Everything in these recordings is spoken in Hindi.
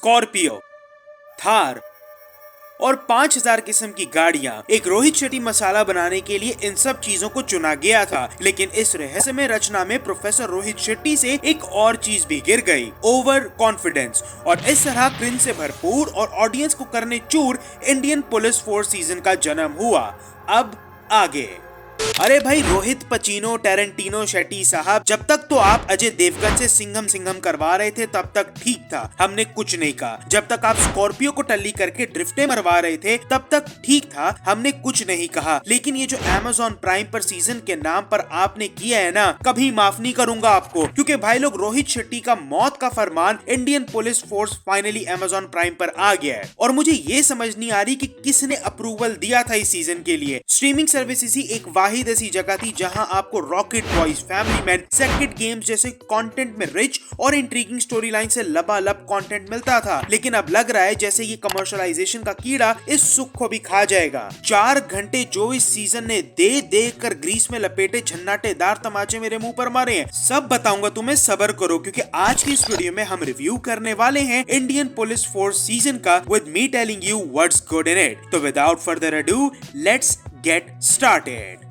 स्कॉर्पियो, थार और 5000 किस्म की गाड़ियां। एक रोहित शेट्टी मसाला बनाने के लिए इन सब चीजों को चुना गया था, लेकिन इस रहस्यमय रचना में प्रोफेसर रोहित शेट्टी से एक और चीज भी गिर गई, ओवर कॉन्फिडेंस। और इस तरह क्रिंज से भरपूर और ऑडियंस को करने चूर इंडियन पुलिस फोर्स सीजन का जन्म हुआ। अब आगे। अरे भाई, रोहित, पचीनो, टेरेंटिनो, शेट्टी साहब, जब तक तो आप अजय देवगन से सिंघम सिंघम करवा रहे थे तब तक ठीक था, हमने कुछ नहीं कहा। जब तक आप स्कॉर्पियो को टल्ली करके ड्रिफ्टे मरवा रहे थे तब तक ठीक था, हमने कुछ नहीं कहा। लेकिन ये जो अमेज़न प्राइम पर सीजन के नाम पर आपने किया है ना, कभी माफ नहीं करूंगा आपको। क्योंकि भाई लोग, रोहित शेट्टी का मौत का फरमान Indian Police Force finally Amazon Prime पर आ गया है। और मुझे ये समझ नहीं आ रही कि किसने अप्रूवल दिया था इस सीजन के लिए। स्ट्रीमिंग सर्विसेज ही एक वाहिद ऐसी जगह थी जहां आपको rocket boys, family man, sacred games जैसे कंटेंट में रिच और इंट्रीगिंग स्टोरी लाइन से लबालब कंटेंट मिलता था। लेकिन अब लग रहा है जैसे ये कमर्शियलाइजेशन का कीड़ा इस सुख को भी खा जाएगा। 4 घंटे जो इस सीजन ने दे कर ग्रीस में लपेटे झन्नाटेदार तमाचे मेरे मुंह पर मारे हैं, सब बताऊंगा तुम्हें, सब्र करो। क्योंकि आज की इस वीडियो में हम रिव्यू करने वाले हैं इंडियन पुलिस फोर्स सीजन का, with me telling you what's good in it. तो without further ado, let's get started.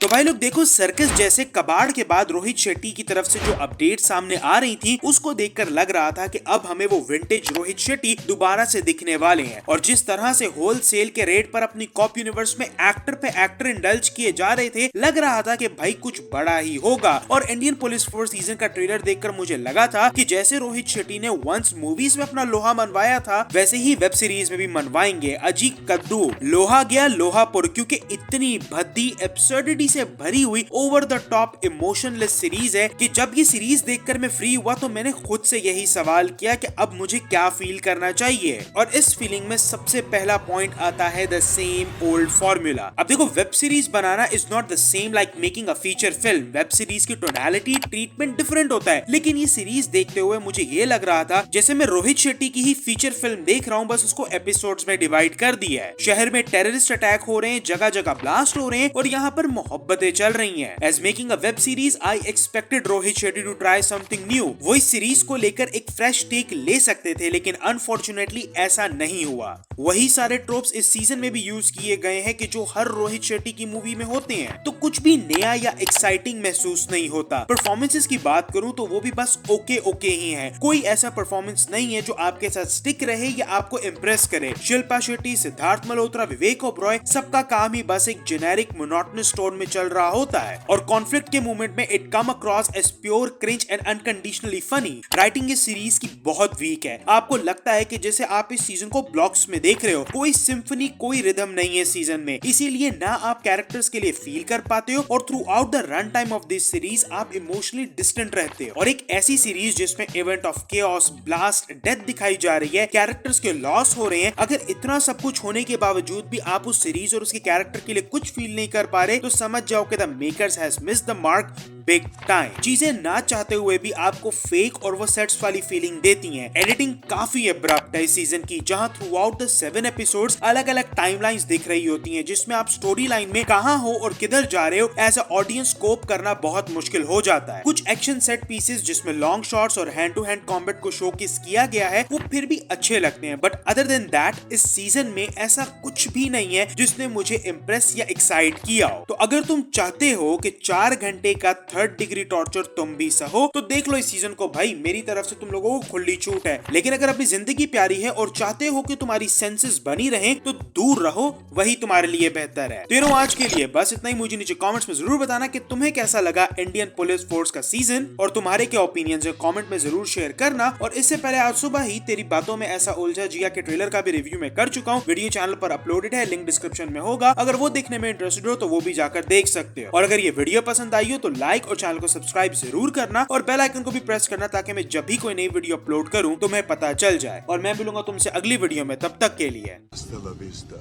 भाई लोग देखो, सर्कस जैसे कबाड़ के बाद रोहित शेट्टी की तरफ से जो अपडेट सामने आ रही थी उसको देखकर लग रहा था कि अब हमें वो विंटेज रोहित शेट्टी दोबारा से दिखने वाले हैं। और जिस तरह से होलसेल के रेट पर अपनी कॉप यूनिवर्स में एक्टर पे एक्टर इंडल्ज किए जा रहे थे, लग रहा था कि भाई कुछ बड़ा ही होगा। और इंडियन पुलिस फोर्स सीजन का ट्रेलर देखकर मुझे लगा था कि जैसे रोहित शेट्टी ने वंस मूवीज में अपना लोहा मनवाया था, वैसे ही वेब सीरीज में भी मनवाएंगे। अजी कद्दू, लोहा गया लोहापुर। क्योंकि इतनी भद्दी एब्सर्डिटी से भरी हुई over the top emotionless series है कि जब ये सीरीज देखकर मैं फ्री हुआ तो मैंने खुद से यही सवाल किया कि अब मुझे क्या फील करना चाहिए। और इस फीलिंग में सबसे पहला पॉइंट आता है द सेम ओल्ड फॉर्मूला। अब देखो, web series banana is not the same like making a feature film. Web series की टोनैलिटी, ट्रीटमेंट डिफरेंट होता है। लेकिन ये सीरीज देखते हुए मुझे ये लग रहा था जैसे मैं रोहित शेट्टी की ही फीचर फिल्म देख रहा हूँ, बस उसको एपिसोड्स में डिवाइड कर दिया है। शहर में टेररिस्ट अटैक हो रहे हैं, जगह जगह ब्लास्ट हो रहे हैं और यहाँ पर मोहब्बतें चल रही हैं। As making a web series, I expected Rohit Shetty to try something new। वो इस सीरीज को लेकर एक फ्रेश टेक ले सकते थे, लेकिन अनफॉर्चुनेटली ऐसा नहीं हुआ। वही सारे ट्रोप्स इस सीजन में भी यूज किए गए हैं कि जो हर रोहित शेट्टी की मूवी में होते हैं, तो कुछ भी नया या एक्साइटिंग महसूस नहीं होता। परफॉर्मेंसेस की बात करूं तो वो भी बस ओके ही हैं। कोई ऐसा परफॉर्मेंस नहीं है जो आपके साथ स्टिक रहे या आपको इम्प्रेस करे। शिल्पा शेट्टी, सिद्धार्थ मल्होत्रा, विवेक ओबरॉय, सबका काम ही बस एक जेनेरिक मोनोटोनस टोन में चल रहा होता है। और कॉन्फ्लिक्ट के मोमेंट में it come across as pure cringe and unconditionally funny. Writing इस सीरीज की बहुत वीक है। आपको लगता है कि जैसे आप इस सीजन को ब्लॉक्स में देख रहे हो, कोई सिम्फनी, कोई रिदम नहीं है सीजन में। इसीलिए ना आप कैरेक्टर्स के लिए फील कर पाते हो और through out the run time of this series आप इमोशनली डिस्टेंट रहते हो। और एक ऐसी सीरीज जिसमें event of chaos, blast, death दिखाई जा रही है, कैरेक्टर्स के लॉस हो रहे हैं, अगर इतना सब कुछ होने के बावजूद भी आप उस सीरीज और उसके कैरेक्टर के लिए कुछ फील नहीं कर पा रहे, तो समझ जाओ कि the makers has missed the mark big time. चीजें ना चाहते हुए भी आपको फेक और वो सेट्स वाली फीलिंग देती हैं। एडिटिंग काफी अब्रप्ट है इस सीजन की, जहां थ्रू आउट द 7 एपिसोड्स अलग अलग टाइमलाइंस दिख रही होती हैं, जिसमें आप स्टोरी लाइन में कहां हो और किधर जा रहे हो एज अ ऑडियंस कोप करना बहुत मुश्किल हो जाता है। कुछ एक्शन सेट पीसेस जिसमें लॉन्ग शॉट्स और हैंड टू हैंड कॉम्बैट को शोकेस किया गया है, वो फिर भी अच्छे लगते हैं। बट अदर देन दैट इस सीजन में ऐसा कुछ भी नहीं है जिसने मुझे इम्प्रेस या एक्साइट किया हो। तो अगर तुम चाहते हो कि 4 घंटे का 3rd डिग्री टॉर्चर तुम भी सहो, तो देख लो इस सीजन को भाई। मेरी तरफ से तुम लोगों को खुली छूट है। लेकिन अगर अपनी जिंदगी प्यारी है और चाहते हो कि तुम्हारी सेंसेस बनी रहें, तो दूर रहो, वही तुम्हारे लिए बेहतर है। तो आज के लिए बस इतना ही। मुझे नीचे कमेंट्स में जरूर बताना कि तुम्हें कैसा लगा इंडियन पुलिस फोर्स का सीजन, और तुम्हारे क्या ओपिनियंस है कमेंट में जरूर शेयर करना। और इससे पहले आज सुबह ही तेरी बातों में ऐसा उलझा जिया के ट्रेलर का भी रिव्यू मैं कर चुका हूँ। वीडियो चैनल पर अपलोडेड है, लिंक डिस्क्रिप्शन में होगा। अगर वो देखने में इंटरेस्टेड हो तो वो भी जाकर देख सकते हो। और अगर ये वीडियो पसंद आई हो तो लाइक और चैनल को सब्सक्राइब जरूर करना और बेल आइकन को भी प्रेस करना, ताकि मैं जब भी कोई नई वीडियो अपलोड करूं तो मैं पता चल जाए। और मैं मिलूंगा तुमसे अगली वीडियो में, तब तक के लिए Hasta la vista,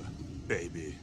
baby.